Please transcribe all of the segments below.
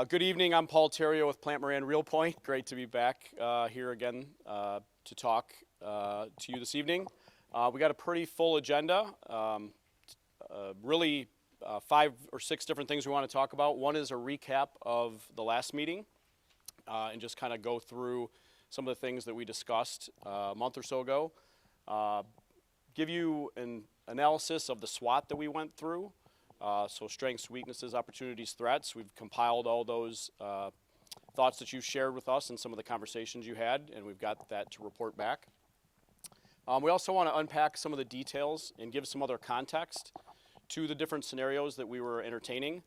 Good evening. I'm Paul Terrio with Plant Moran Real Point. Great to be back here again to talk to you this evening. We got a pretty full agenda. Really 5 or 6 different things we want to talk about. One is a recap of the last meeting and just kind of go through some of the things that we discussed a month or so ago. Give you an analysis of the SWOT that we went through. So strengths, weaknesses, opportunities, threats. We've compiled all those thoughts that you shared with us and some of the conversations you had, and we've got that to report back. We also want to unpack some of the details and give some other context to the different scenarios that we were entertaining.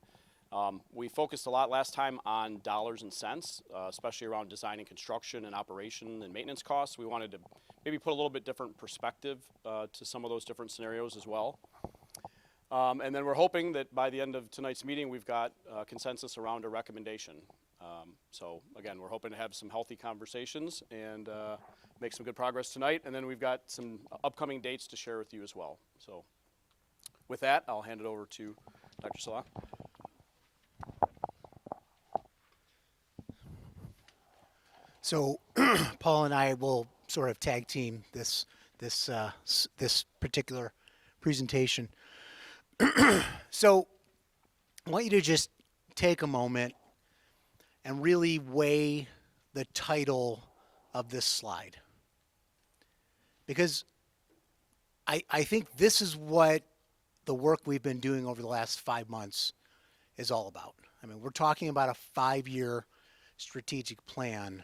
We focused a lot last time on dollars and cents, especially around design and construction and operation and maintenance costs. We wanted to maybe put a little bit different perspective to some of those different scenarios as well. And then we're hoping that by the end of tonight's meeting, we've got consensus around a recommendation. So again, we're hoping to have some healthy conversations and make some good progress tonight. And then we've got some upcoming dates to share with you as well. So with that, I'll hand it over to Dr. Salah. So Paul and I will sort of tag team this particular presentation. So I want you to just take a moment and really weigh the title of this slide. Because I think this is what the work we've been doing over the last 5 months is all about. I mean, we're talking about a 5-year strategic plan,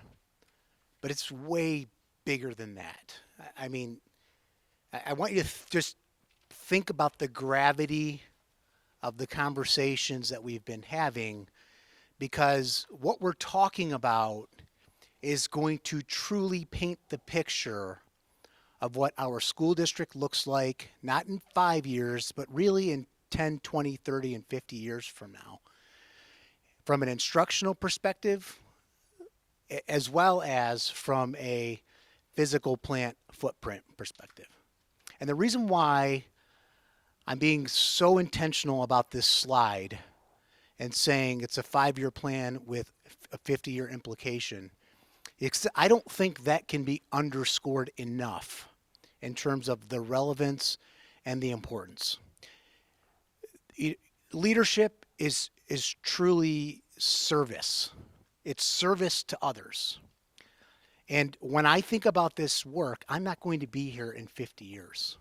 but it's way bigger than that. I mean, I want you to just think about the gravity of the conversations that we've been having, because what we're talking about is going to truly paint the picture of what our school district looks like, not in 5 years, but really in 10, 20, 30, and 50 years from now. From an instructional perspective, as well as from a physical plant footprint perspective. And the reason why I'm being so intentional about this slide and saying it's a 5-year plan with a 50-year implication, I don't think that can be underscored enough in terms of the relevance and the importance. Leadership is truly service. It's service to others. And when I think about this work, I'm not going to be here in 50 years.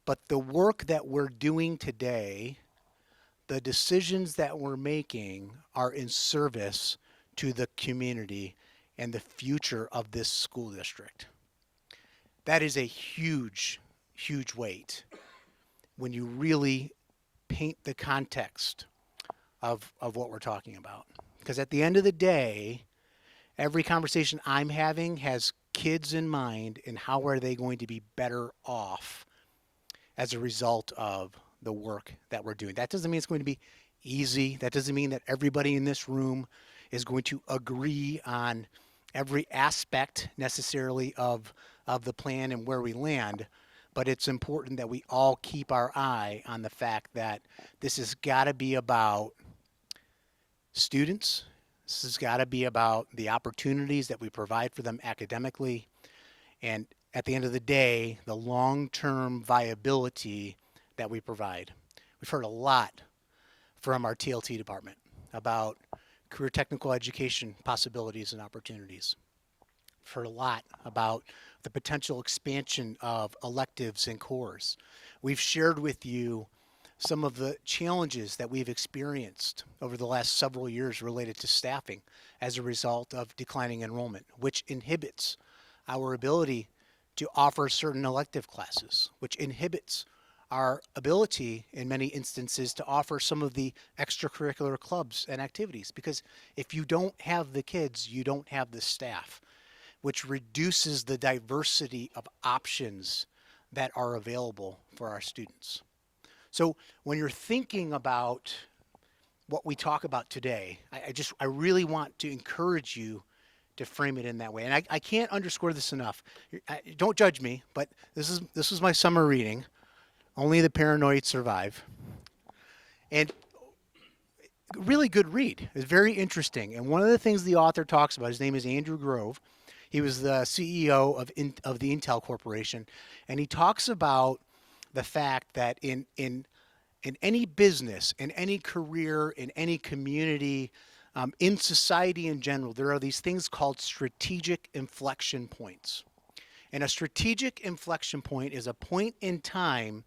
But the work that we're doing today, the decisions that we're making are in service to the community and the future of this school district. That is a huge, huge weight when you really paint the context of what we're talking about. Because at the end of the day, every conversation I'm having has kids in mind and how are they going to be better off as a result of the work that we're doing. That doesn't mean it's going to be easy. That doesn't mean that everybody in this room is going to agree on every aspect necessarily of the plan and where we land. But it's important that we all keep our eye on the fact that this has got to be about students. This has got to be about the opportunities that we provide for them academically. And at the end of the day, the long-term viability that we provide. We've heard a lot from our TLT department about career technical education possibilities and opportunities. We've heard a lot about the potential expansion of electives and cores. We've shared with you some of the challenges that we've experienced over the last several years related to staffing as a result of declining enrollment, which inhibits our ability to offer certain elective classes, which inhibits our ability in many instances to offer some of the extracurricular clubs and activities. Because if you don't have the kids, you don't have the staff, which reduces the diversity of options that are available for our students. So when you're thinking about what we talk about today, I really want to encourage you to frame it in that way. And I can't underscore this enough. Don't judge me, but this was my summer reading. Only the paranoid survive. And really good read. It's very interesting. And one of the things the author talks about, his name is Andrew Grove. He was the CEO of the Intel Corporation, and he talks about the fact that in any business, in any career, in any community, in society in general, there are these things called strategic inflection points. And a strategic inflection point is a point in time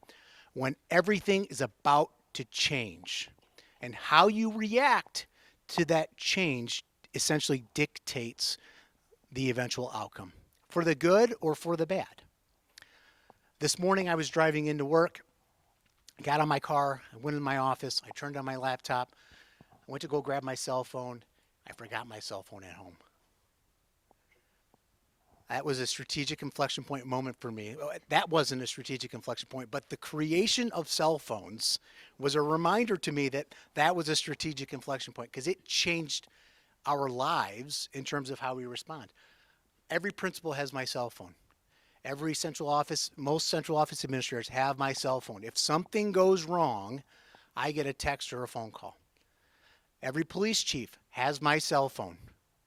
when everything is about to change. And how you react to that change essentially dictates the eventual outcome, for the good or for the bad. This morning I was driving into work. I got on my car, I went in my office, I turned on my laptop, I went to go grab my cell phone. I forgot my cell phone at home. That was a strategic inflection point moment for me. That wasn't a strategic inflection point, but the creation of cell phones was a reminder to me that that was a strategic inflection point because it changed our lives in terms of how we respond. Every principal has my cell phone. Every central office, most central office administrators have my cell phone. If something goes wrong, I get a text or a phone call. Every police chief has my cell phone.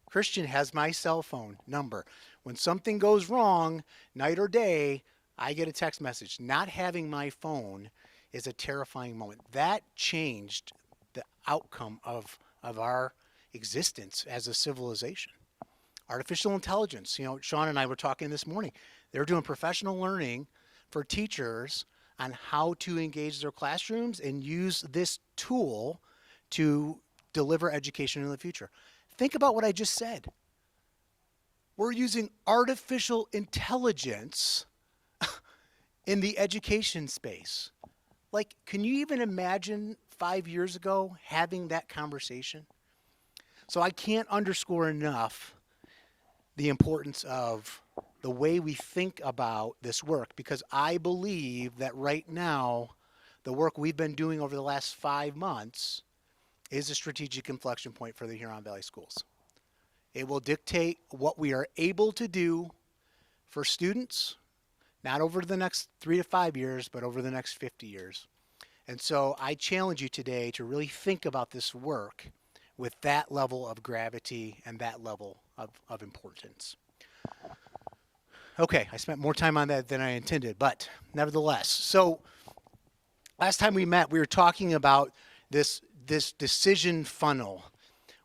Christian has my cell phone number. When something goes wrong, night or day, I get a text message. Not having my phone is a terrifying moment. That changed the outcome of our existence as a civilization. Artificial intelligence, Sean and I were talking this morning. They're doing professional learning for teachers on how to engage their classrooms and use this tool to deliver education in the future. Think about what I just said. We're using artificial intelligence in the education space. Like, can you even imagine 5 years ago having that conversation? So I can't underscore enough the importance of the way we think about this work, because I believe that right now, the work we've been doing over the last 5 months is a strategic inflection point for the Huron Valley Schools. It will dictate what we are able to do for students, not over the next 3 to 5 years, but over the next 50 years. And so I challenge you today to really think about this work with that level of gravity and that level of importance. Okay, I spent more time on that than I intended, but nevertheless. So last time we met, we were talking about this decision funnel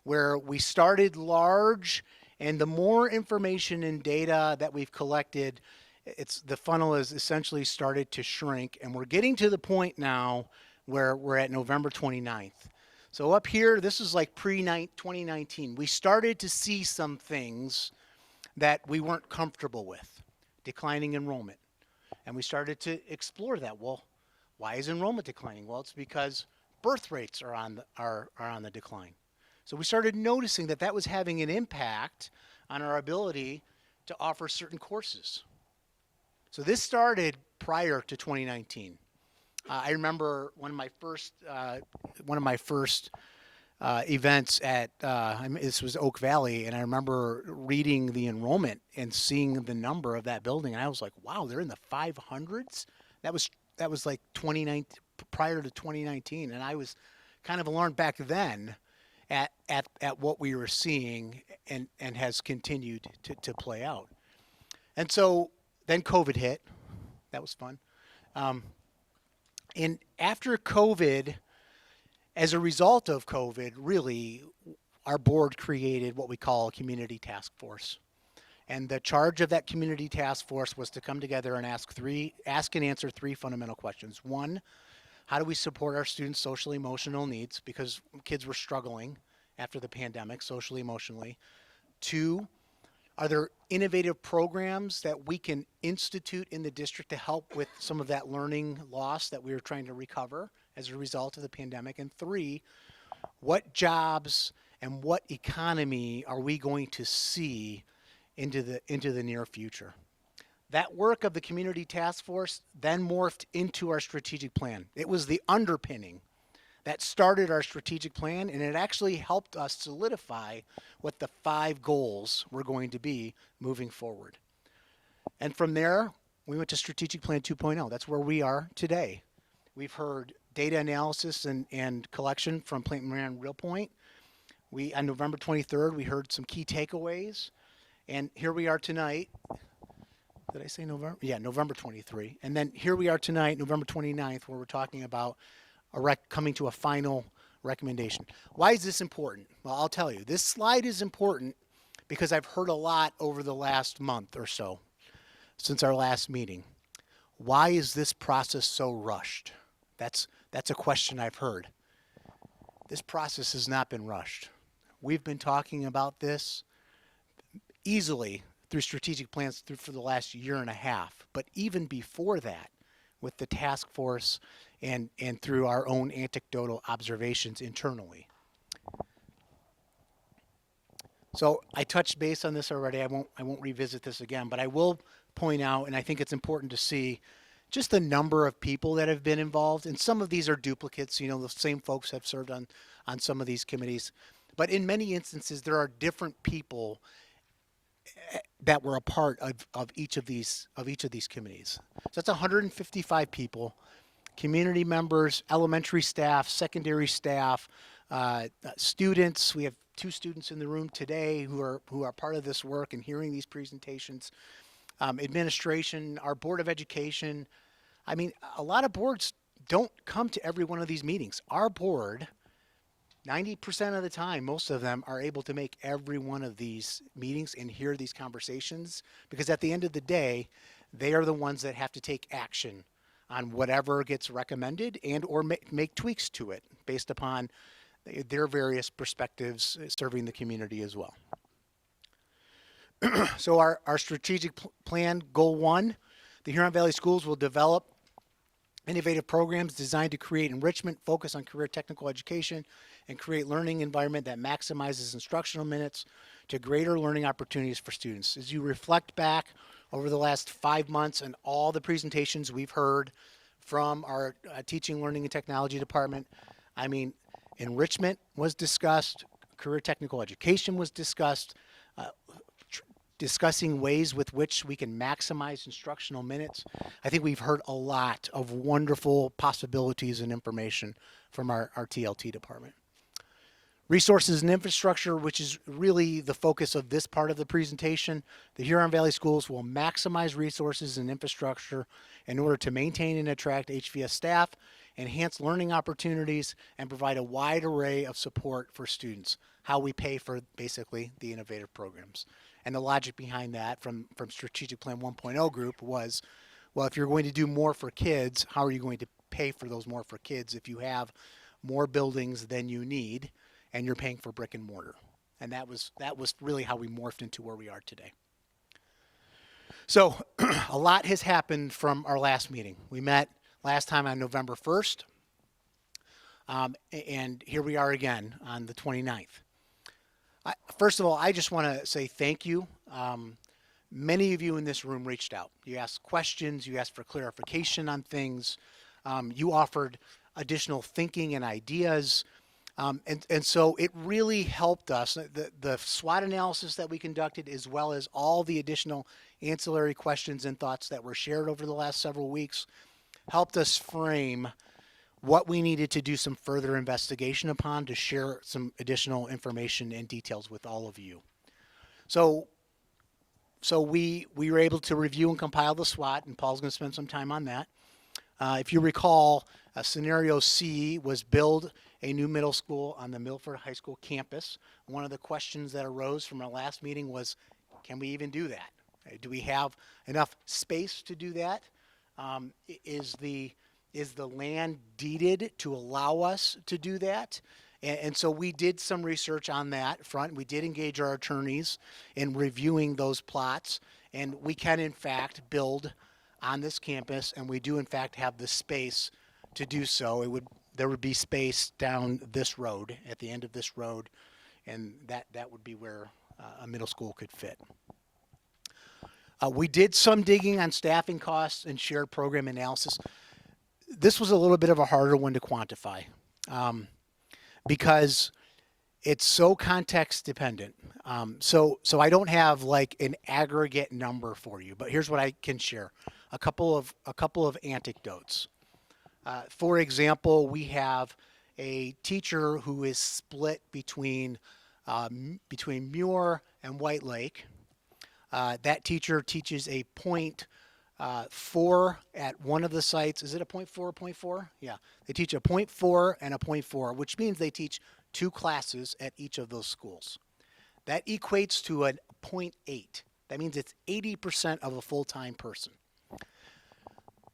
where we started large, and the more information and data that we've collected, the funnel has essentially started to shrink, and we're getting to the point now where we're at November 29th. So up here, this is like pre-2019. We started to see some things that we weren't comfortable with, declining enrollment. And we started to explore that. Well, why is enrollment declining? Well, it's because birth rates are on the decline. So we started noticing that that was having an impact on our ability to offer certain courses. So this started prior to 2019. I remember one of my first events at this was Oak Valley, and I remember reading the enrollment and seeing the number of that building, and I was like, "Wow, they're in the 500s." That was like 2019, prior to 2019, and I was kind of alarmed back then at what we were seeing and has continued to play out. And so then COVID hit. That was fun. And after COVID, as a result of COVID, really, our board created what we call a community task force. And the charge of that community task force was to come together and ask and answer three fundamental questions. One, how do we support our students' social emotional needs? Because kids were struggling after the pandemic, socially, emotionally. Two, are there innovative programs that we can institute in the district to help with some of that learning loss that we were trying to recover as a result of the pandemic? And three, what jobs and what economy are we going to see into the near future? That work of the community task force then morphed into our strategic plan. It was the underpinning that started our strategic plan, and it actually helped us solidify what the 5 goals were going to be moving forward. And from there, we went to Strategic Plan 2.0. That's where we are today. We've heard data analysis and collection from Plant Moran Real Point. On November 23rd, we heard some key takeaways, and here we are tonight. Did I say November? Yeah, November 23. And then here we are tonight, November 29th, where we're talking about coming to a final recommendation. Why is this important? Well, I'll tell you. This slide is important because I've heard a lot over the last month or so since our last meeting. Why is this process so rushed? That's a question I've heard. This process has not been rushed. We've been talking about this easily through strategic plans for the last year and a half, but even before that, with the task force and through our own anecdotal observations internally. So I touched base on this already. I won't revisit this again, but I will point out, and I think it's important to see just the number of people that have been involved. And some of these are duplicates. You know, the same folks have served on some of these committees. But in many instances, there are different people that were a part of each of these committees. So that's 155 people, community members, elementary staff, secondary staff, students. We have 2 students in the room today who are part of this work and hearing these presentations. Administration, our Board of Education. I mean, a lot of boards don't come to every one of these meetings. Our board, 90% of the time, most of them are able to make every one of these meetings and hear these conversations, because at the end of the day, they are the ones that have to take action on whatever gets recommended and or make tweaks to it based upon their various perspectives serving the community as well. So our strategic plan, goal 1, the Huron Valley Schools will develop innovative programs designed to create enrichment, focus on career technical education, and create learning environment that maximizes instructional minutes to greater learning opportunities for students. As you reflect back over the last 5 months and all the presentations we've heard from our teaching, learning, and technology department, I mean, enrichment was discussed, career technical education was discussed, discussing ways with which we can maximize instructional minutes. I think we've heard a lot of wonderful possibilities and information from our TLT department. Resources and infrastructure, which is really the focus of this part of the presentation. The Huron Valley Schools will maximize resources and infrastructure in order to maintain and attract HVS staff, enhance learning opportunities, and provide a wide array of support for students. How we pay for basically the innovative programs. And the logic behind that from Strategic Plan 1.0 group was, well, if you're going to do more for kids, how are you going to pay for those more for kids if you have more buildings than you need and you're paying for brick and mortar? And that was really how we morphed into where we are today. So a lot has happened from our last meeting. We met last time on November 1st, and here we are again on the 29th. First of all, I just want to say thank you. Many of you in this room reached out. You asked questions, you asked for clarification on things, you offered additional thinking and ideas, and so it really helped us. The SWOT analysis that we conducted, as well as all the additional ancillary questions and thoughts that were shared over the last several weeks, helped us frame what we needed to do some further investigation upon to share some additional information and details with all of you. So we were able to review and compile the SWOT, and Paul's going to spend some time on that. If you recall, scenario C was build a new middle school on the Milford High School campus. One of the questions that arose from our last meeting was, can we even do that? Do we have enough space to do that? Is the land deeded to allow us to do that? And so we did some research on that front. We did engage our attorneys in reviewing those plots, and we can in fact build on this campus, and we do in fact have the space to do so. There would be space down this road, at the end of this road, and that would be where a middle school could fit. We did some digging on staffing costs and shared program analysis. This was a little bit of a harder one to quantify because it's so context dependent. So I don't have like an aggregate number for you, but here's what I can share. A couple of anecdotes. For example, we have a teacher who is split between Muir and White Lake. That teacher teaches a .4 at one of the sites. Is it a .4? Yeah. They teach a .4 and a .4, which means they teach 2 classes at each of those schools. That equates to a .8. That means it's 80% of a full-time person.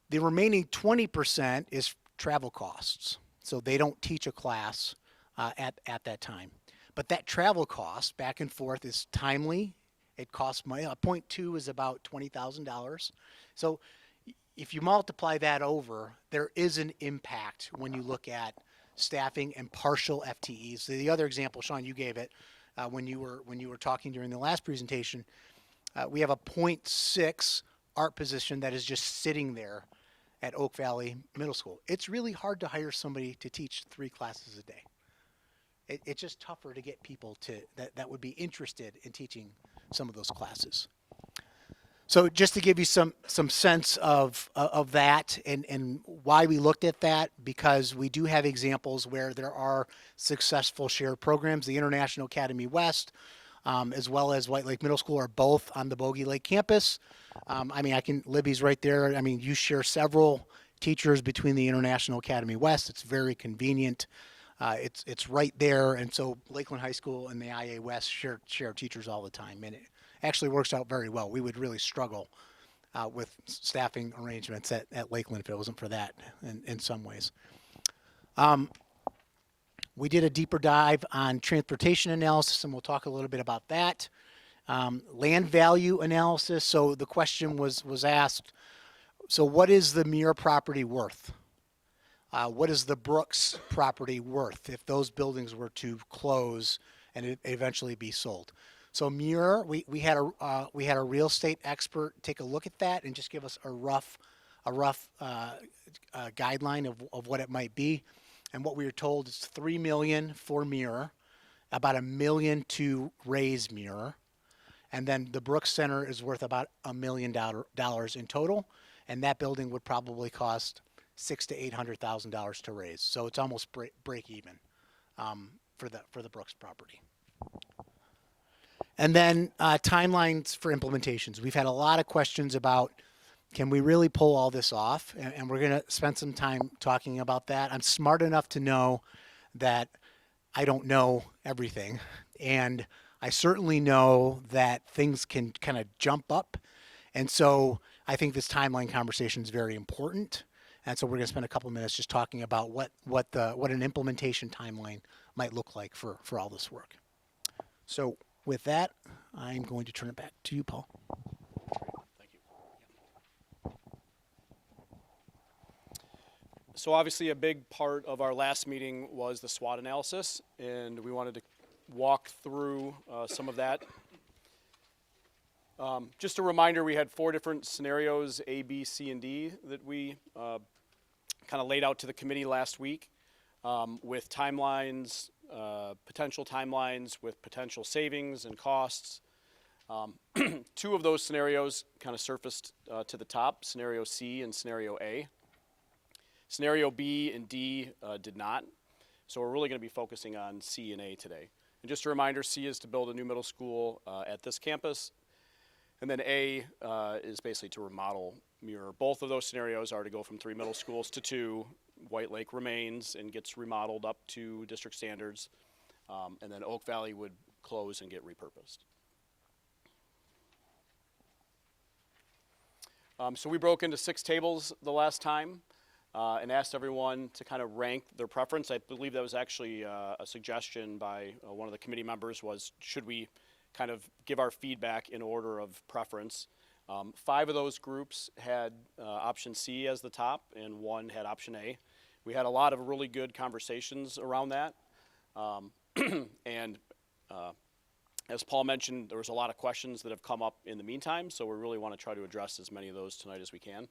The remaining 20% is travel costs. So they don't teach a class at that time. But that travel cost back and forth is timely. It costs money. A .2 is about $20,000. So if you multiply that over, there is an impact when you look at staffing and partial FTEs. The other example, Sean, you gave it when you were talking during the last presentation. We have a .6 art position that is just sitting there at Oak Valley Middle School. It's really hard to hire somebody to teach 3 classes a day. It's just tougher to get people that would be interested in teaching some of those classes. So just to give you some sense of that and why we looked at that, because we do have examples where there are successful shared programs. The International Academy West, as well as White Lake Middle School, are both on the Bogey Lake campus. Libby's right there. I mean, you share several teachers between the International Academy West. It's very convenient. It's right there, and so Lakeland High School and the IA West share teachers all the time, and it actually works out very well. We would really struggle with staffing arrangements at Lakeland if it wasn't for that in some ways. We did a deeper dive on transportation analysis, and we'll talk a little bit about that. Land value analysis. So the question was asked, so what is the Muir property worth? What is the Brooks property worth if those buildings were to close and eventually be sold? So Muir, we had a real estate expert take a look at that and just give us a rough guideline of what it might be. And what we were told is $3 million for Muir, about $1 million to raise Muir, and then the Brooks Center is worth about $1 million in total, and that building would probably cost $600,000 to $800,000 to raise. So it's almost break even for the Brooks property. And then timelines for implementations. We've had a lot of questions about, can we really pull all this off? And we're going to spend some time talking about that. I'm smart enough to know that I don't know everything. And I certainly know that things can kind of jump up. And so I think this timeline conversation is very important. And so we're going to spend a couple of minutes just talking about what an implementation timeline might look like for all this work. So with that, I'm going to turn it back to you, Paul. Thank you. So obviously a big part of our last meeting was the SWOT analysis, and we wanted to walk through some of that. Just a reminder, we had 4 different scenarios, A, B, C, and D, that we kind of laid out to the committee last week with timelines, potential timelines with potential savings and costs. 2 of those scenarios kind of surfaced to the top, scenario C and scenario A. Scenario B and D did not. So we're really going to be focusing on C and A today. And just a reminder, C is to build a new middle school at this campus. And then A is basically to remodel Muir. Both of those scenarios are to go from 3 middle schools to 2. White Lake remains and gets remodeled up to district standards. And then Oak Valley would close and get repurposed. So we broke into 6 tables the last time and asked everyone to kind of rank their preference. I believe that was actually a suggestion by one of the committee members was, should we kind of give our feedback in order of preference. 5 of those groups had option C as the top, and 1 had option A. We had a lot of really good conversations around that. And as Paul mentioned, there was a lot of questions that have come up in the meantime, so we really want to try to address as many of those tonight as we can.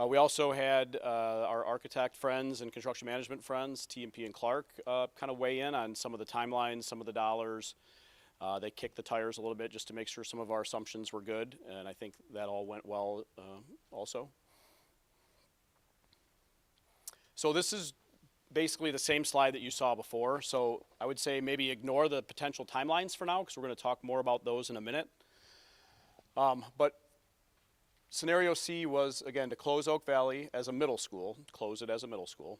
We also had our architect friends and construction management friends, T&P and Clark, kind of weigh in on some of the timelines, some of the dollars. They kicked the tires a little bit just to make sure some of our assumptions were good, and I think that all went well also. So this is basically the same slide that you saw before. So I would say maybe ignore the potential timelines for now because we're going to talk more about those in a minute. But scenario C was, again, to close Oak Valley as a middle school, close it as a middle school,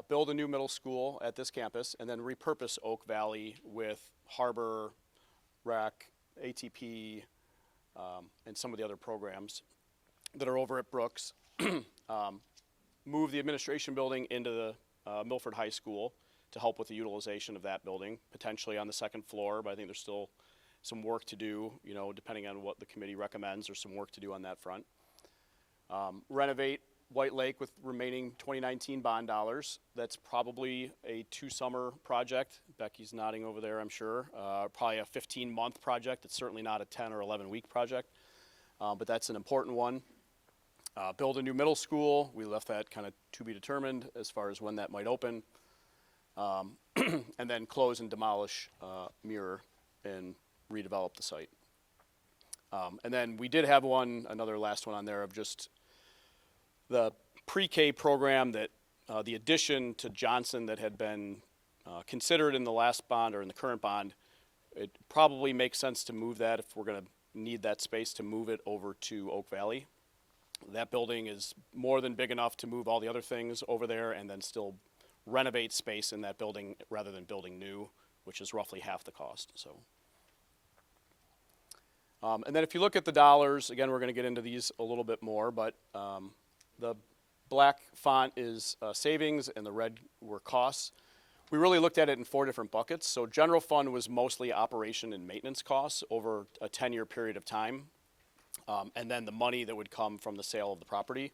build a new middle school at this campus, and then repurpose Oak Valley with Harbor, REC, ATP, and some of the other programs that are over at Brooks. Move the administration building into the Milford High School to help with the utilization of that building, potentially on the second floor, but I think there's still some work to do, you know, depending on what the committee recommends. There's some work to do on that front. Renovate White Lake with remaining 2019 bond dollars. That's probably a 2-summer project. Becky's nodding over there, I'm sure. Probably a 15-month project. It's certainly not a 10 or 11-week project, but that's an important one. Build a new middle school. We left that kind of to be determined as far as when that might open. And then close and demolish Muir and redevelop the site. And then we did have another last one on there of just the pre-K program that the addition to Johnson that had been considered in the last bond or in the current bond. It probably makes sense to move that if we're going to need that space to move it over to Oak Valley. That building is more than big enough to move all the other things over there and then still renovate space in that building rather than building new, which is roughly half the cost. So, and then if you look at the dollars, again, we're going to get into these a little bit more, but the black font is savings and the red were costs. We really looked at it in 4 different buckets. So general fund was mostly operation and maintenance costs over a 10-year period of time. And then the money that would come from the sale of the property.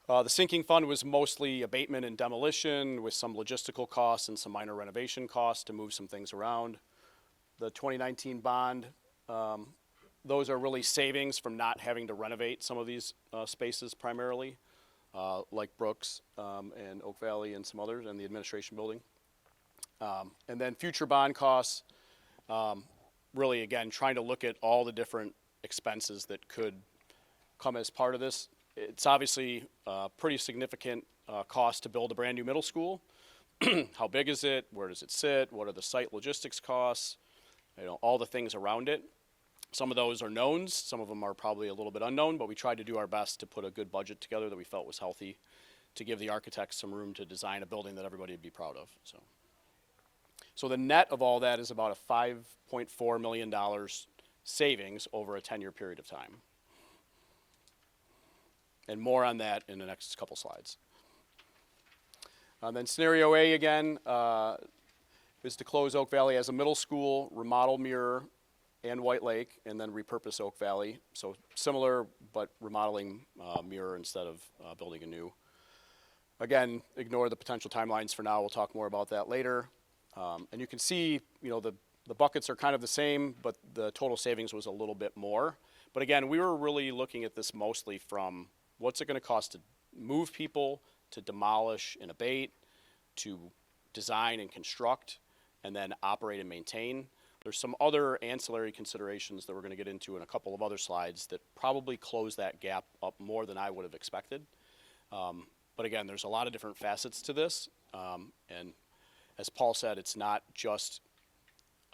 The sinking fund was mostly abatement and demolition with some logistical costs and some minor renovation costs to move some things around. The 2019 bond, those are really savings from not having to renovate some of these spaces primarily, like Brooks and Oak Valley and some others, and the administration building. And then future bond costs, really, again, trying to look at all the different expenses that could come as part of this. It's obviously a pretty significant cost to build a brand new middle school. How big is it? Where does it sit? What are the site logistics costs? You know, all the things around it. Some of those are knowns. Some of them are probably a little bit unknown, but we tried to do our best to put a good budget together that we felt was healthy to give the architects some room to design a building that everybody would be proud of. So the net of all that is about a $5.4 million savings over a 10-year period of time. And more on that in the next couple slides. Then scenario A again is to close Oak Valley as a middle school, remodel Muir and White Lake, and then repurpose Oak Valley. So similar, but remodeling Muir instead of building a new. Again, ignore the potential timelines for now. We'll talk more about that later. And you can see, you know, the buckets are kind of the same, but the total savings was a little bit more. But again, we were really looking at this mostly from what's it going to cost to move people, to demolish and abate, to design and construct, and then operate and maintain. There's some other ancillary considerations that we're going to get into in a couple of other slides that probably close that gap up more than I would have expected. But again, there's a lot of different facets to this. And as Paul said, it's not just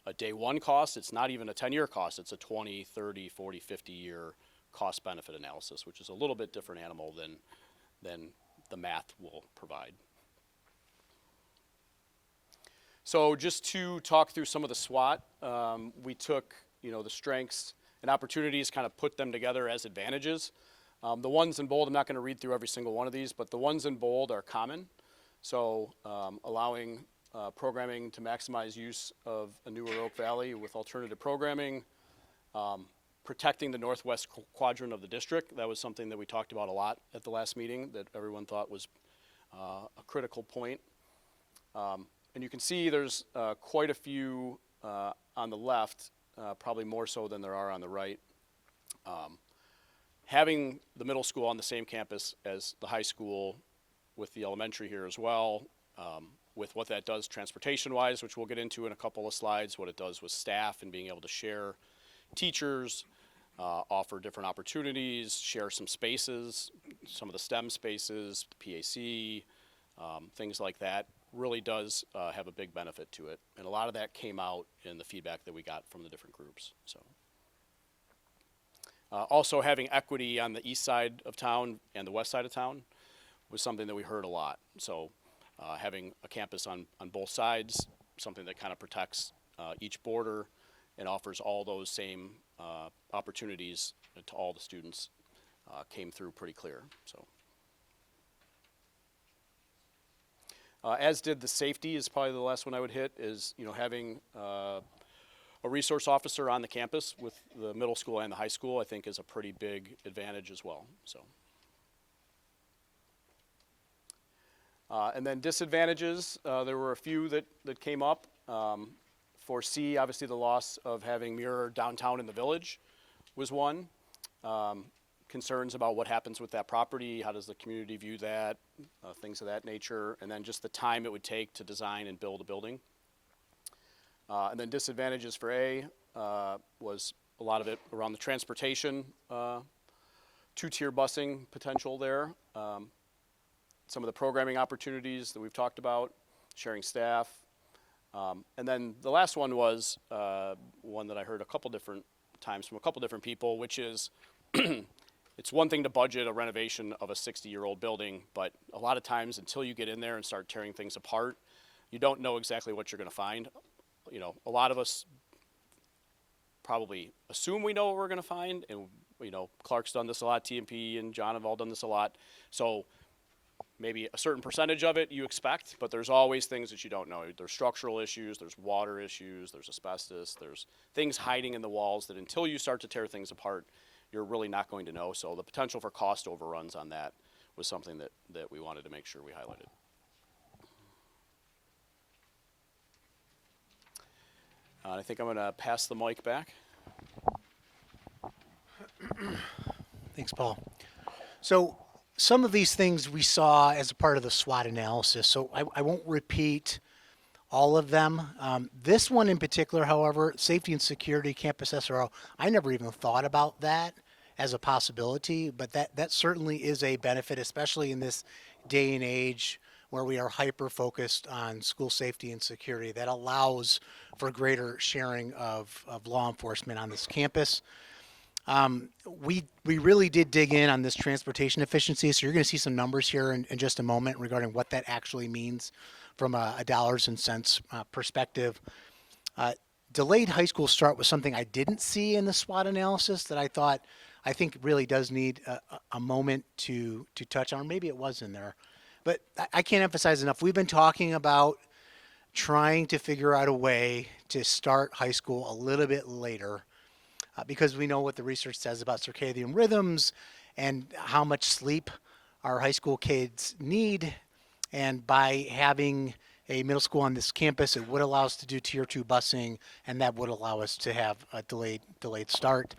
a day one cost. It's not even a 10-year cost. It's a 20, 30, 40, 50-year cost benefit analysis, which is a little bit different animal than the math will provide. So just to talk through some of the SWOT, we took, you know, the strengths and opportunities, kind of put them together as advantages. The ones in bold, I'm not going to read through every single one of these, but the ones in bold are common. So allowing programming to maximize use of a newer Oak Valley with alternative programming, protecting the northwest quadrant of the district. That was something that we talked about a lot at the last meeting that everyone thought was a critical point. And you can see there's quite a few on the left, probably more so than there are on the right. Having the middle school on the same campus as the high school with the elementary here as well, with what that does transportation-wise, which we'll get into in a couple of slides, what it does with staff and being able to share teachers, offer different opportunities, share some spaces, some of the STEM spaces, the PAC, things like that, really does have a big benefit to it. And a lot of that came out in the feedback that we got from the different groups. So, also having equity on the east side of town and the west side of town was something that we heard a lot. So having a campus on both sides, something that kind of protects each border and offers all those same opportunities to all the students came through pretty clear. So, as did the safety is probably the last one I would hit, is having a resource officer on the campus with the middle school and the high school, I think is a pretty big advantage as well. So. And then disadvantages, there were a few that came up. For C, obviously the loss of having Mirror downtown in the village was one. Concerns about what happens with that property, how does the community view that, things of that nature, and then just the time it would take to design and build a building. And then disadvantages for A was a lot of it around the transportation, two-tier busing potential there. Some of the programming opportunities that we've talked about, sharing staff. And then the last one was one that I heard a couple different times from a couple different people, which is it's one thing to budget a renovation of a 60-year-old building, but a lot of times until you get in there and start tearing things apart, you don't know exactly what you're going to find. A lot of us probably assume we know what we're going to find, and Clark's done this a lot, TMP and John have all done this a lot. So maybe a certain percentage of it you expect, but there's always things that you don't know. There's structural issues, there's water issues, there's asbestos, there's things hiding in the walls that until you start to tear things apart, you're really not going to know. So the potential for cost overruns on that was something that we wanted to make sure we highlighted. I think I'm going to pass the mic back. Thanks, Paul. So some of these things we saw as a part of the SWOT analysis, so I won't repeat all of them. This one in particular, however, safety and security, campus SRO, I never even thought about that as a possibility, but that certainly is a benefit, especially in this day and age where we are hyper-focused on school safety and security. That allows for greater sharing of law enforcement on this campus. We really did dig in on this transportation efficiency, so you're going to see some numbers here in just a moment regarding what that actually means from a dollars and cents perspective. Delayed high school start was something I didn't see in the SWOT analysis that I think really does need a moment to touch on. Maybe it was in there, but I can't emphasize enough. We've been talking about trying to figure out a way to start high school a little bit later. Because we know what the research says about circadian rhythms and how much sleep our high school kids need. And by having a middle school on this campus, it would allow us to do tier 2 busing, and that would allow us to have a delayed start.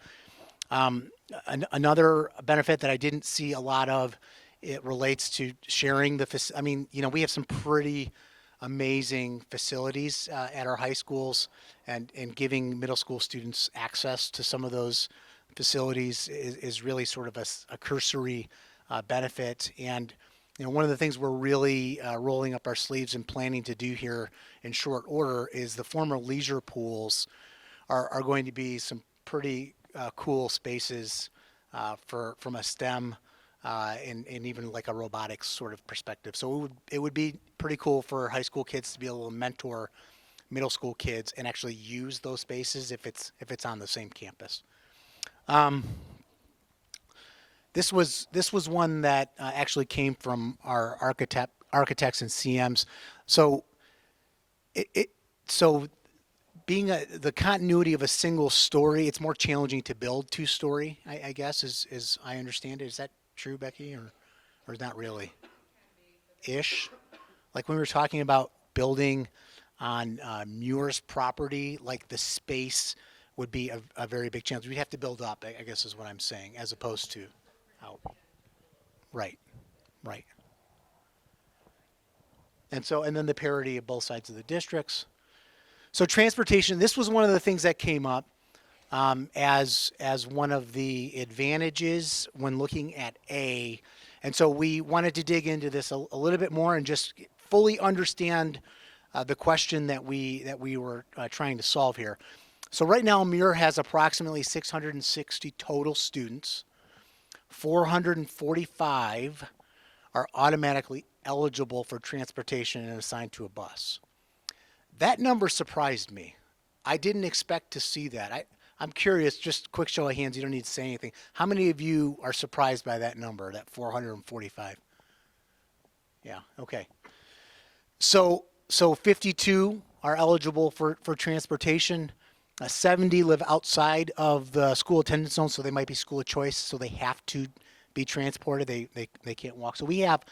Another benefit that I didn't see a lot of, it relates to sharing we have some pretty amazing facilities at our high schools, and giving middle school students access to some of those facilities is really sort of a cursory benefit. And one of the things we're really rolling up our sleeves and planning to do here in short order is the former leisure pools are going to be some pretty cool spaces from a STEM and even like a robotics sort of perspective. So it would be pretty cool for high school kids to be able to mentor middle school kids and actually use those spaces if it's on the same campus. This was one that actually came from our architects and CMs. So being the continuity of a single story, it's more challenging to build two-story, I guess, as I understand it. Is that true, Becky, or not really? Ish? Like when we were talking about building on Muir's property, like the space would be a very big challenge. We'd have to build up, I guess is what I'm saying, as opposed to out. Right. And then the parity of both sides of the districts. So transportation, this was one of the things that came up as one of the advantages when looking at A, And so we wanted to dig into this a little bit more and just fully understand the question that we were trying to solve here. So right now, Muir has approximately 660 total students. 445 are automatically eligible for transportation and assigned to a bus. That number surprised me. I didn't expect to see that. I'm curious, just quick show of hands, you don't need to say anything. How many of you are surprised by that number, that 445? Yeah, okay. So 52 are eligible for transportation. 70 live outside of the school attendance zone, so they might be school of choice, so they have to be transported. They can't walk. So we have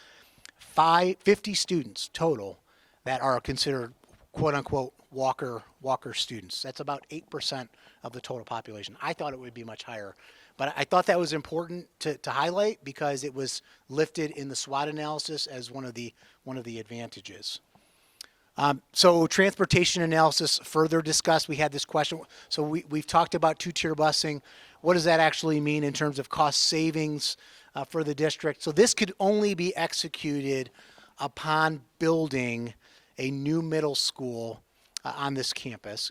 50 students total that are considered quote unquote walker students. That's about 8% of the total population. I thought it would be much higher, but I thought that was important to highlight because it was lifted in the SWOT analysis as one of the advantages. So transportation analysis further discussed. We had this question. So we've talked about two-tier busing. What does that actually mean in terms of cost savings for the district? So this could only be executed upon building a new middle school on this campus,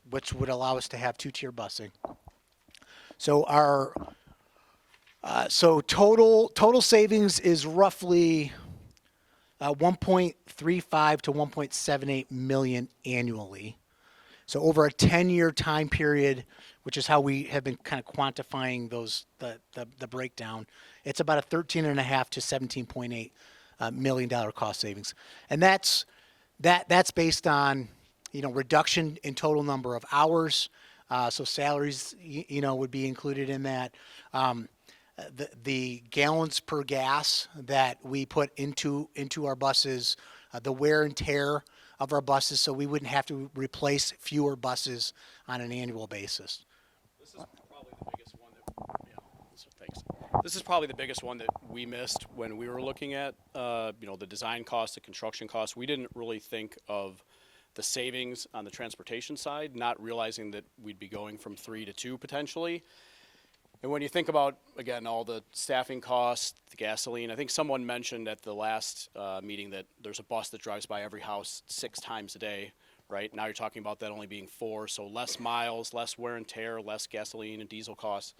which would allow us to have two-tier busing. So total savings is roughly 1.35 to 1.78 million annually. So over a 10-year time period, which is how we have been kind of quantifying the breakdown, it's about a $13.5 to $17.8 million cost savings, and that's based on reduction in total number of hours. So salaries would be included in that. The gallons per gas that we put into our buses, the wear and tear of our buses, so we wouldn't have to replace fewer buses on an annual basis. This is probably the biggest one thanks. This is probably the biggest one that we missed when we were looking at the design costs, the construction costs. We didn't really think of the savings on the transportation side, not realizing that we'd be going from 3 to 2 potentially. And when you think about, again, all the staffing costs, the gasoline, I think someone mentioned at the last meeting that there's a bus that drives by every house 6 times a day, right? Now you're talking about that only being 4, so less miles, less wear and tear, less gasoline and diesel costs.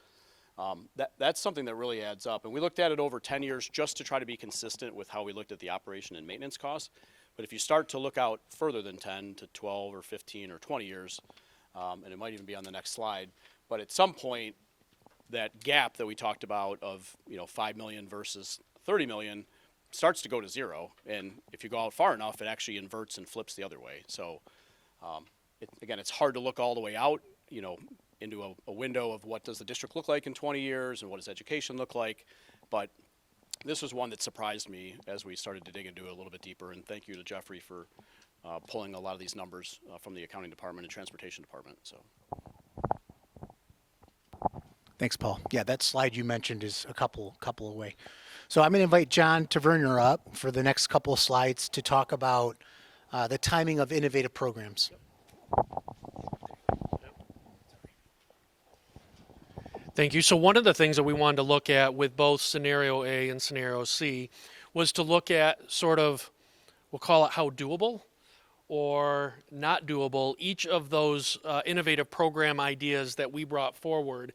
That's something that really adds up. And we looked at it over 10 years just to try to be consistent with how we looked at the operation and maintenance costs. But if you start to look out further than 10 to 12 or 15 or 20 years, and it might even be on the next slide, but at some point, that gap that we talked about of 5 million versus 30 million starts to go to 0, and if you go out far enough, it actually inverts and flips the other way. So again, it's hard to look all the way out into a window of what does the district look like in 20 years and what does education look like, but this was one that surprised me as we started to dig into it a little bit deeper, and thank you to Jeffrey for pulling a lot of these numbers from the accounting department and transportation department. So. Thanks, Paul. Yeah, that slide you mentioned is a couple away. So I'm going to invite John Tavernier up for the next couple of slides to talk about the timing of innovative programs. Thank you. So one of the things that we wanted to look at with both scenario A and scenario C was to look at sort of, we'll call it how doable or not doable each of those innovative program ideas that we brought forward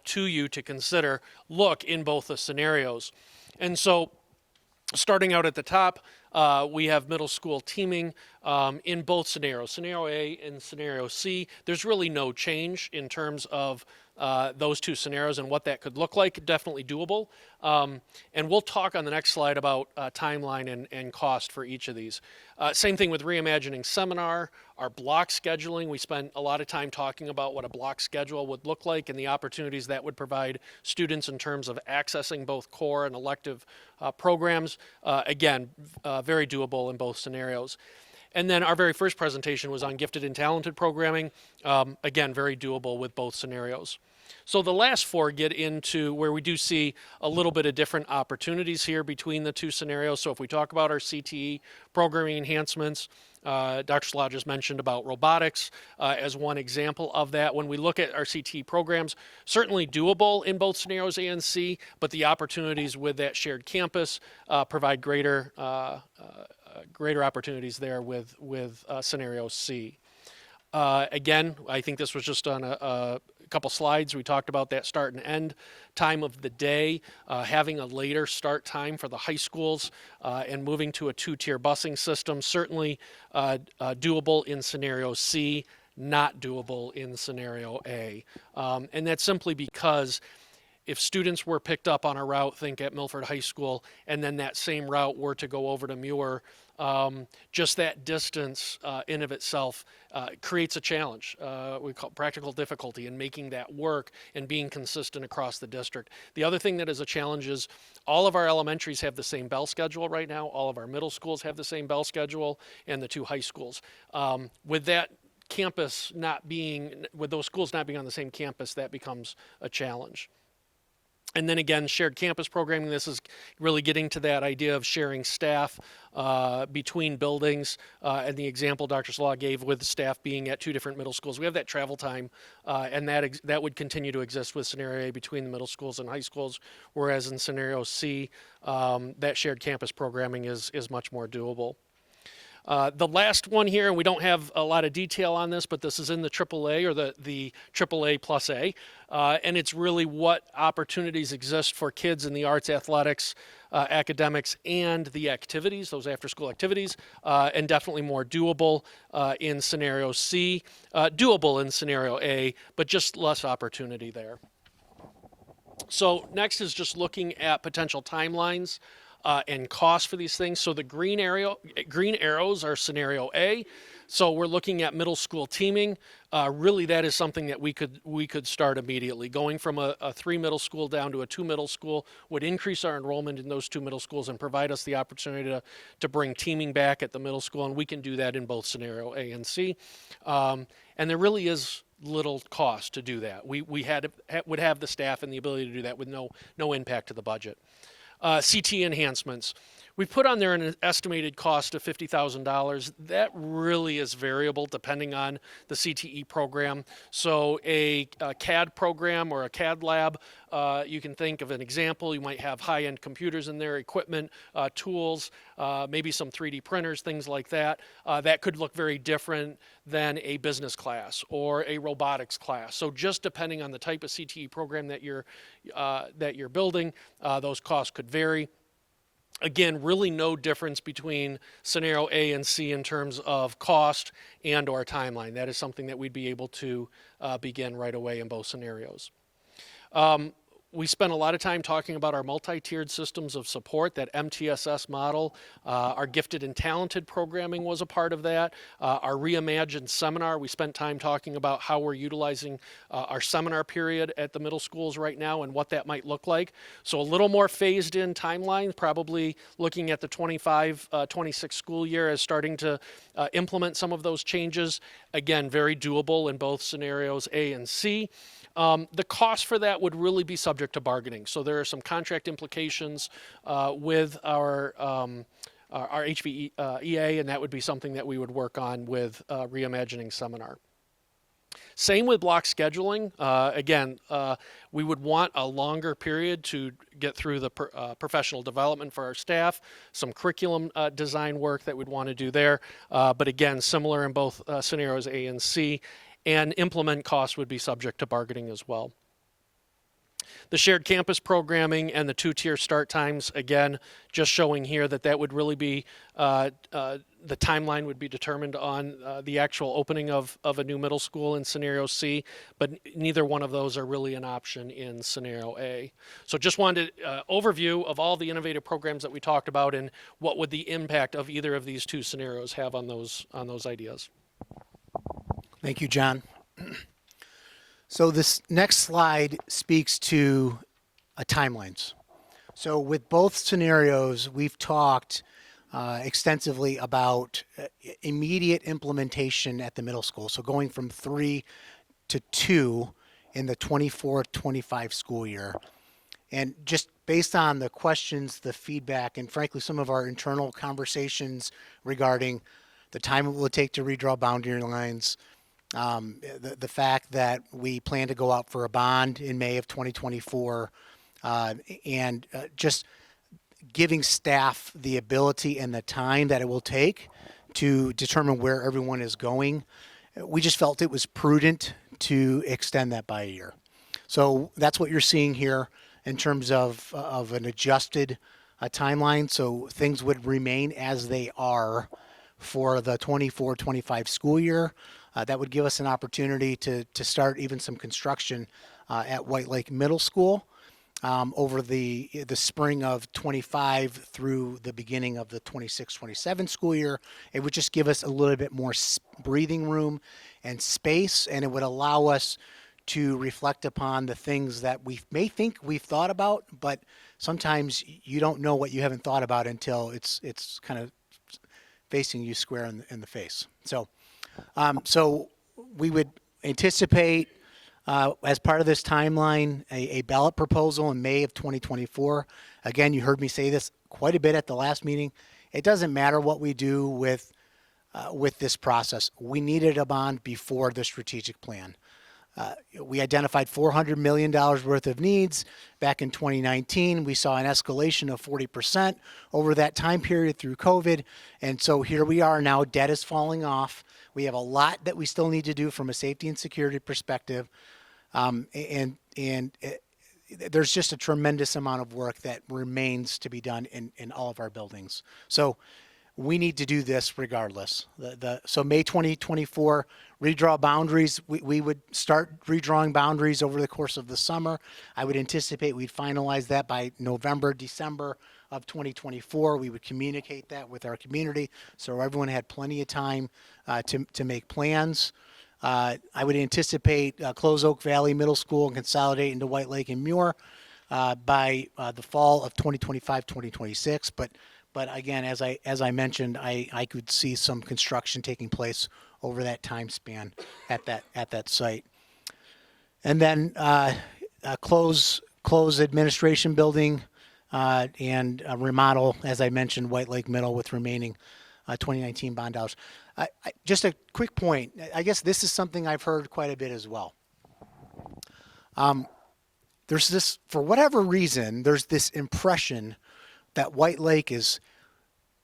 to you to consider look in both the scenarios. And so starting out at the top, we have middle school teaming in both scenarios, scenario A and scenario C. There's really no change in terms of those two scenarios and what that could look like. Definitely doable. And we'll talk on the next slide about timeline and cost for each of these. Same thing with Reimagining Seminar, our block scheduling. We spent a lot of time talking about what a block schedule would look like and the opportunities that would provide students in terms of accessing both core and elective programs. Again, very doable in both scenarios. And then our very first presentation was on gifted and talented programming. Again, very doable with both scenarios. So the last 4 get into where we do see a little bit of different opportunities here between the two scenarios. So if we talk about our CTE programming enhancements, Dr. Slaw just mentioned about robotics as one example of that. When we look at our CTE programs, certainly doable in both scenarios A and C, but the opportunities with that shared campus provide greater opportunities there with scenario C. Again, I think this was just on a couple slides. We talked about that start and end time of the day, having a later start time for the high schools, and moving to a two-tier busing system. Certainly doable in scenario C, not doable in scenario A. And that's simply because if students were picked up on a route, think at Milford High School, and then that same route were to go over to Muir, just that distance in of itself creates a challenge. We call practical difficulty in making that work and being consistent across the district. The other thing that is a challenge is all of our elementaries have the same bell schedule right now. All of our middle schools have the same bell schedule, and the two high schools. With that campus not being, with those schools not being on the same campus, that becomes a challenge. And then again, shared campus programming, this is really getting to that idea of sharing staff between buildings. And the example Dr. Slaw gave with staff being at two different middle schools. We have that travel time, and that would continue to exist with scenario A between the middle schools and high schools, whereas in scenario C, that shared campus programming is much more doable. The last one here, and we don't have a lot of detail on this, but this is in the AAA or the AAA plus A, and it's really what opportunities exist for kids in the arts, athletics, academics, and the activities, those after-school activities, and definitely more doable in scenario C, doable in scenario A, but just less opportunity there. So next is just looking at potential timelines and cost for these things. So the green arrows are scenario A. So we're looking at middle school teaming. Really, that is something that we could start immediately. Going from a 3 middle school down to a 2 middle school would increase our enrollment in those 2 middle schools and provide us the opportunity to bring teaming back at the middle school, and we can do that in both scenario A and C. And there really is little cost to do that. We would have the staff and the ability to do that with no impact to the budget. CT enhancements. We put on there an estimated cost of $50,000. That really is variable depending on the CTE program. So a CAD program or a CAD lab, you can think of an example. You might have high-end computers in there, equipment, tools, maybe some 3D printers, things like that. That could look very different than a business class or a robotics class. So just depending on the type of CTE program that you're building, those costs could vary. Again, really no difference between scenario A and C in terms of cost and or timeline. That is something that we'd be able to begin right away in both scenarios. We spent a lot of time talking about our multi-tiered systems of support, that MTSS model. Our gifted and talented programming was a part of that. Our Reimagined seminar, we spent time talking about how we're utilizing our seminar period at the middle schools right now and what that might look like. So a little more phased in timeline, probably looking at the 25-26 school year as starting to implement some of those changes. Again, very doable in both scenarios A and C. The cost for that would really be subject to bargaining. So there are some contract implications with our HVEA, and that would be something that we would work on with Reimagining seminar. Same with block scheduling. Again, we would want a longer period to get through the professional development for our staff, some curriculum design work that we'd want to do there. But again, similar in both scenarios A and C. And implement costs would be subject to bargaining as well. The shared campus programming and the 2-tier start times, again, just showing here that would really be, the timeline would be determined on the actual opening of a new middle school in scenario C, but neither one of those are really an option in scenario A. So just wanted an overview of all the innovative programs that we talked about and what would the impact of either of these two scenarios have on those ideas. Thank you, John. So this next slide speaks to timelines. So with both scenarios, we've talked extensively about immediate implementation at the middle school. So going from 3 to 2 in the 24-25 school year. And just based on the questions, the feedback, and frankly, some of our internal conversations regarding the time it will take to redraw boundary lines, the fact that we plan to go out for a bond in May of 2024, and just giving staff the ability and the time that it will take to determine where everyone is going. We just felt it was prudent to extend that by a year. So that's what you're seeing here in terms of an adjusted timeline. So things would remain as they are for the 24-25 school year. That would give us an opportunity to start even some construction at White Lake Middle School over the spring of 25 through the beginning of the 26-27 school year. It would just give us a little bit more breathing room and space, and it would allow us to reflect upon the things that we may think we've thought about, but sometimes you don't know what you haven't thought about until it's kind of facing you square in the face. So we would anticipate, as part of this timeline, a ballot proposal in May of 2024. Again, you heard me say this quite a bit at the last meeting. It doesn't matter what we do with this process. We needed a bond before the strategic plan. We identified $400 million worth of needs back in 2019. We saw an escalation of 40% over that time period through COVID. And so here we are now, debt is falling off. We have a lot that we still need to do from a safety and security perspective. And there's just a tremendous amount of work that remains to be done in all of our buildings. So we need to do this regardless. So May 2024, redraw boundaries. We would start redrawing boundaries over the course of the summer. I would anticipate we'd finalize that by November, December of 2024. We would communicate that with our community so everyone had plenty of time to make plans. I would anticipate close Oak Valley Middle School and consolidate into White Lake and Muir by the fall of 2025, 2026. But again, as I mentioned, I could see some construction taking place over that time span at that site. And then close administration building and remodel, as I mentioned, White Lake Middle with remaining 2019 bond dollars. Just a quick point. I guess this is something I've heard quite a bit as well. There's this, for whatever reason, there's this impression that White Lake is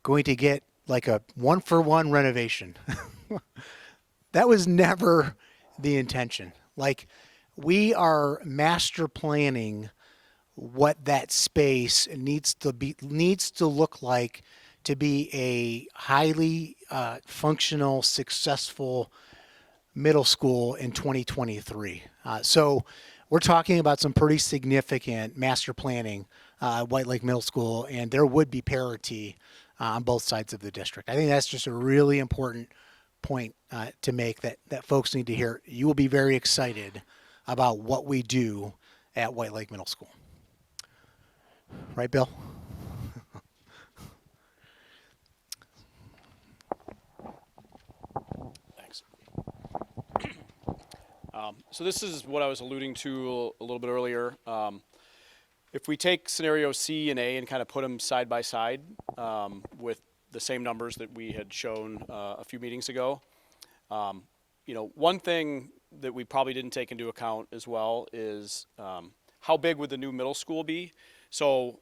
going to get like a one-for-one renovation. That was never the intention. Like, we are master planning what that space needs to look like to be a highly functional, successful middle school in 2023. So we're talking about some pretty significant master planning at White Lake Middle School, and there would be parity on both sides of the district. I think that's just a really important point to make that folks need to hear. You will be very excited about what we do at White Lake Middle School. Right, Bill? Thanks. So this is what I was alluding to a little bit earlier. If we take scenario C and A and kind of put them side by side with the same numbers that we had shown a few meetings ago, one thing that we probably didn't take into account as well is how big would the new middle school be? So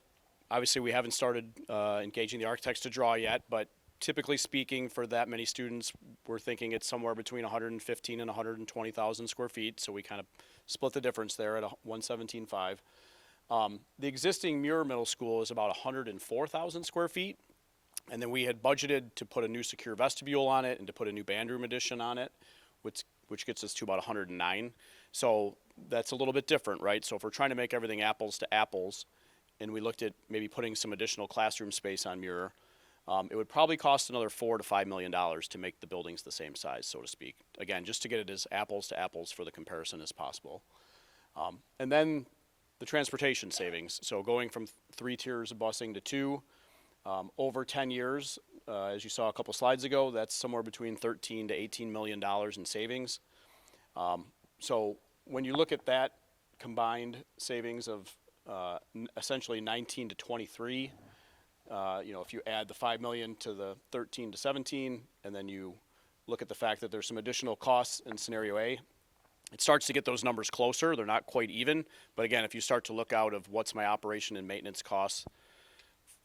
obviously we haven't started engaging the architects to draw yet, but typically speaking, for that many students, we're thinking it's somewhere between 115 and 120,000 square feet. So we kind of split the difference there at 117.5. The existing Muir Middle School is about 104,000 square feet. And then we had budgeted to put a new secure vestibule on it and to put a new band room addition on it, which gets us to about 109. So that's a little bit different, right? So if we're trying to make everything apples to apples, and we looked at maybe putting some additional classroom space on Muir, it would probably cost another $4 to $5 million to make the buildings the same size, so to speak. Again, just to get it as apples to apples for the comparison as possible. And then the transportation savings. So going from 3 tiers of busing to 2, over 10 years, as you saw a couple slides ago, that's somewhere between $13 to $18 million in savings. So when you look at that combined savings of essentially 19 to 23, if you add the 5 million to the 13 to 17, and then you look at the fact that there's some additional costs in scenario A, it starts to get those numbers closer. They're not quite even, but again, if you start to look out of what's my operation and maintenance costs,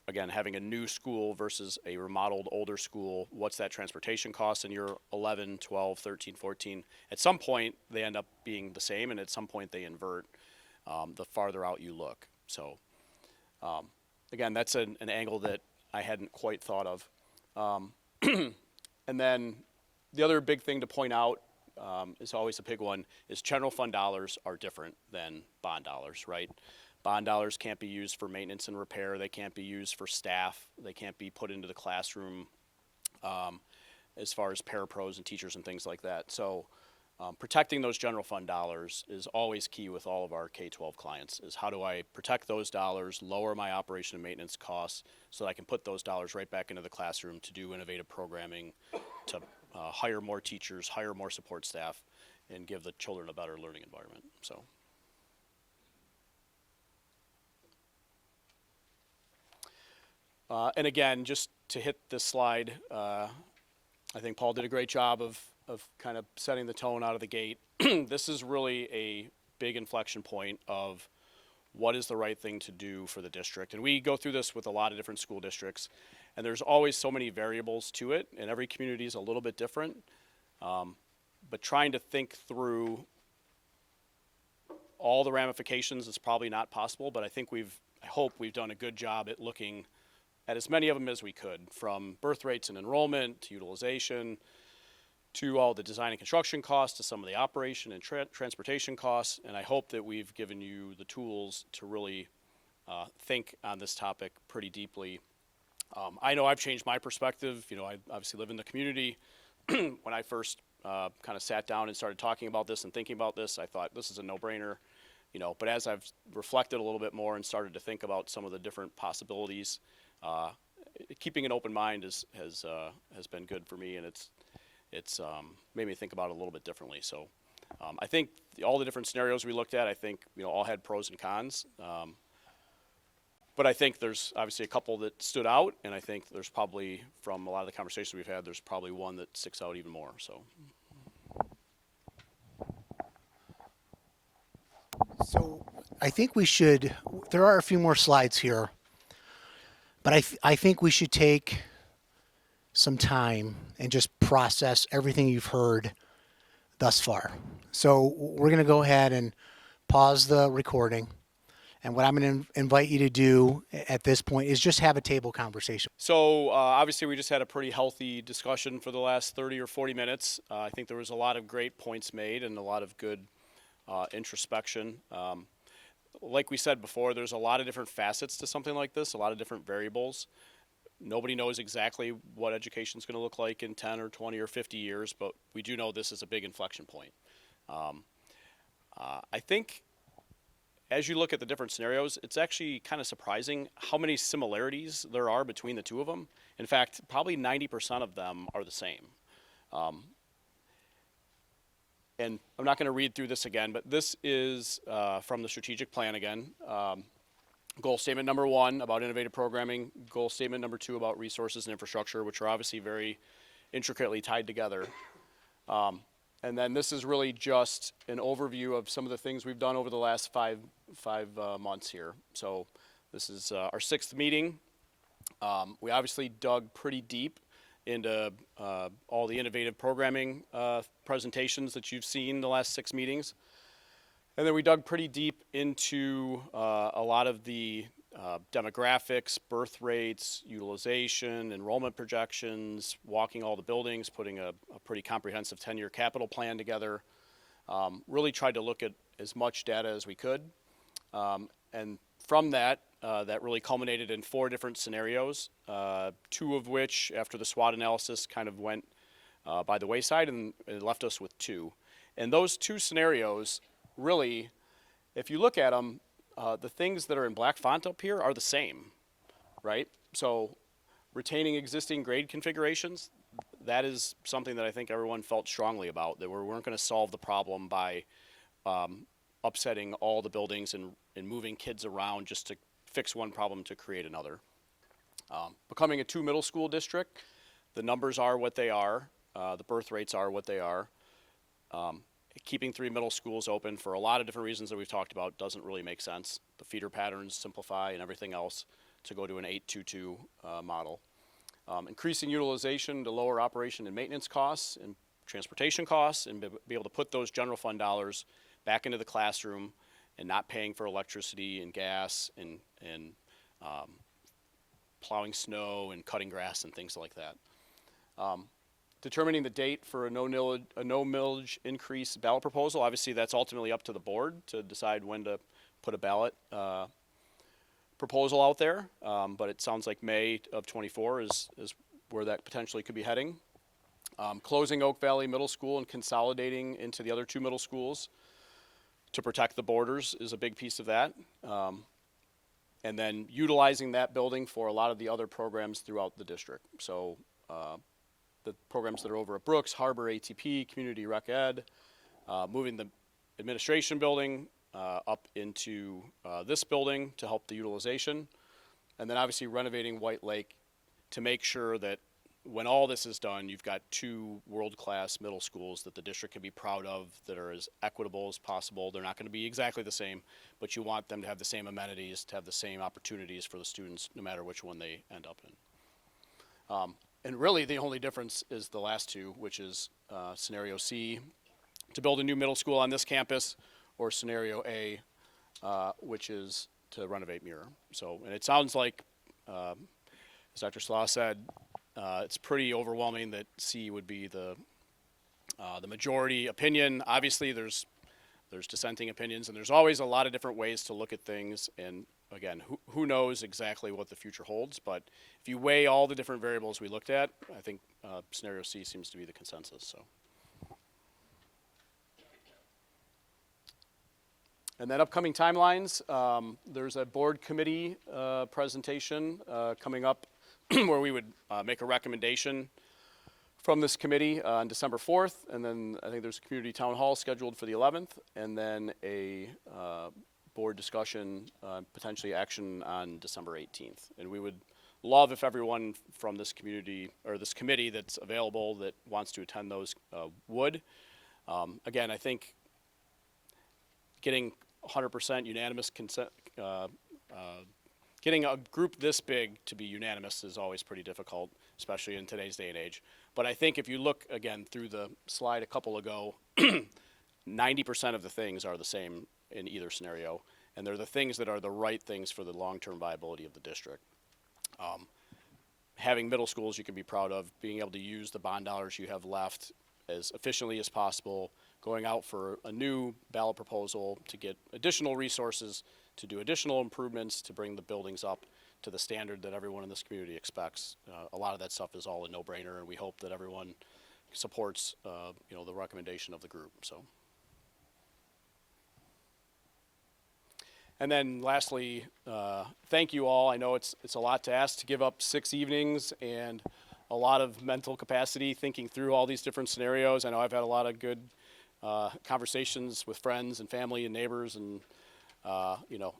again, having a new school versus a remodeled older school, what's that transportation cost in year 11, 12, 13, 14? At some point, they end up being the same, and at some point they invert the farther out you look. So again, that's an angle that I hadn't quite thought of. And then the other big thing to point out is always a big one, is general fund dollars are different than bond dollars, right? Bond dollars can't be used for maintenance and repair. They can't be used for staff. They can't be put into the classroom as far as parapros and teachers and things like that. So protecting those general fund dollars is always key with all of our K-12 clients, is how do I protect those dollars, lower my operation and maintenance costs so that I can put those dollars right back into the classroom to do innovative programming, to hire more teachers, hire more support staff, and give the children a better learning environment. So. And again, just to hit this slide, I think Paul did a great job of kind of setting the tone out of the gate. This is really a big inflection point of what is the right thing to do for the district. And we go through this with a lot of different school districts, and there's always so many variables to it, and every community is a little bit different. But trying to think through all the ramifications is probably not possible, but I think I hope we've done a good job at looking at as many of them as we could, from birth rates and enrollment to utilization to all the design and construction costs to some of the operation and transportation costs. And I hope that we've given you the tools to really think on this topic pretty deeply. I know I've changed my perspective. I obviously live in the community. When I first kind of sat down and started talking about this and thinking about this, I thought this is a no-brainer. But as I've reflected a little bit more and started to think about some of the different possibilities, keeping an open mind has been good for me, and it's made me think about it a little bit differently. So I think all the different scenarios we looked at, I think all had pros and cons. But I think there's obviously a couple that stood out, and I think there's probably, from a lot of the conversations we've had, there's probably one that sticks out even more. So I think there are a few more slides here, but I think we should take some time and just process everything you've heard thus far. So we're going to go ahead and pause the recording. And what I'm going to invite you to do at this point is just have a table conversation. So obviously we just had a pretty healthy discussion for the last 30 or 40 minutes. I think there was a lot of great points made and a lot of good introspection. Like we said before, there's a lot of different facets to something like this, a lot of different variables. Nobody knows exactly what education is going to look like in 10 or 20 or 50 years, but we do know this is a big inflection point. I think as you look at the different scenarios, it's actually kind of surprising how many similarities there are between the two of them. In fact, probably 90% of them are the same. And I'm not going to read through this again, but this is from the strategic plan again. Goal statement number 1 about innovative programming. Goal statement number 2 about resources and infrastructure, which are obviously very intricately tied together. And then this is really just an overview of some of the things we've done over the last five months here. So this is our 6th meeting. We obviously dug pretty deep into all the innovative programming presentations that you've seen the last 6 meetings. And then we dug pretty deep into a lot of the demographics, birth rates, utilization, enrollment projections, walking all the buildings, putting a pretty comprehensive 10-year capital plan together. Really tried to look at as much data as we could. And from that, that really culminated in 4 different scenarios, 2 of which, after the SWOT analysis, kind of went by the wayside, and it left us with 2. And those 2 scenarios, really, if you look at them, the things that are in black font up here are the same, right? So retaining existing grade configurations, that is something that I think everyone felt strongly about, that we weren't going to solve the problem by upsetting all the buildings and moving kids around just to fix one problem to create another. Becoming a 2 middle school district, the numbers are what they are, the birth rates are what they are. Keeping 3 middle schools open for a lot of different reasons that we've talked about doesn't really make sense. The feeder patterns simplify and everything else to go to an 8-2-2 model. Increasing utilization to lower operation and maintenance costs and transportation costs, and be able to put those general fund dollars back into the classroom and not paying for electricity and gas and plowing snow and cutting grass and things like that. Determining the date for a no millage increase ballot proposal. Obviously, that's ultimately up to the board to decide when to put a ballot proposal out there. But it sounds like May of '24 is where that potentially could be heading. Closing Oak Valley Middle School and consolidating into the other 2 middle schools to protect the borders is a big piece of that. And then utilizing that building for a lot of the other programs throughout the district. So the programs that are over at Brooks, Harbor, ATP, Community Rec Ed, moving the administration building up into this building to help the utilization. And then obviously renovating White Lake to make sure that when all this is done, you've got 2 world-class middle schools that the district can be proud of, that are as equitable as possible. They're not going to be exactly the same, but you want them to have the same amenities, to have the same opportunities for the students, no matter which one they end up in. And really, the only difference is the last 2, which is Scenario C, to build a new middle school on this campus, or Scenario A, which is to renovate Muir. So, and it sounds like, as Dr. Slaw said, it's pretty overwhelming that C would be the majority opinion. Obviously, there's dissenting opinions, and there's always a lot of different ways to look at things. And again, who knows exactly what the future holds? But if you weigh all the different variables we looked at, I think Scenario C seems to be the consensus. So, and then upcoming timelines. There's a board committee presentation coming up where we would make a recommendation from this committee on December 4th, and then I think there's a community town hall scheduled for the 11th, and then a board discussion, potentially action on December 18th. And we would love if everyone from this community, or this committee that's available that wants to attend those would. Again, I think getting 100% unanimous consent, getting a group this big to be unanimous is always pretty difficult, especially in today's day and age. But I think if you look, again, through the slide a couple ago, 90% of the things are the same in either scenario, and they're the things that are the right things for the long-term viability of the district. Having middle schools you can be proud of, being able to use the bond dollars you have left as efficiently as possible, going out for a new ballot proposal to get additional resources, to do additional improvements, to bring the buildings up to the standard that everyone in this community expects. A lot of that stuff is all a no-brainer, and we hope that everyone supports the recommendation of the group. So, and then lastly, thank you all. I know it's a lot to ask to give up 6 evenings and a lot of mental capacity thinking through all these different scenarios. I know I've had a lot of good conversations with friends and family and neighbors, and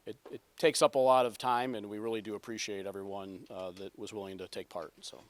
it takes up a lot of time, and we really do appreciate everyone that was willing to take part. So.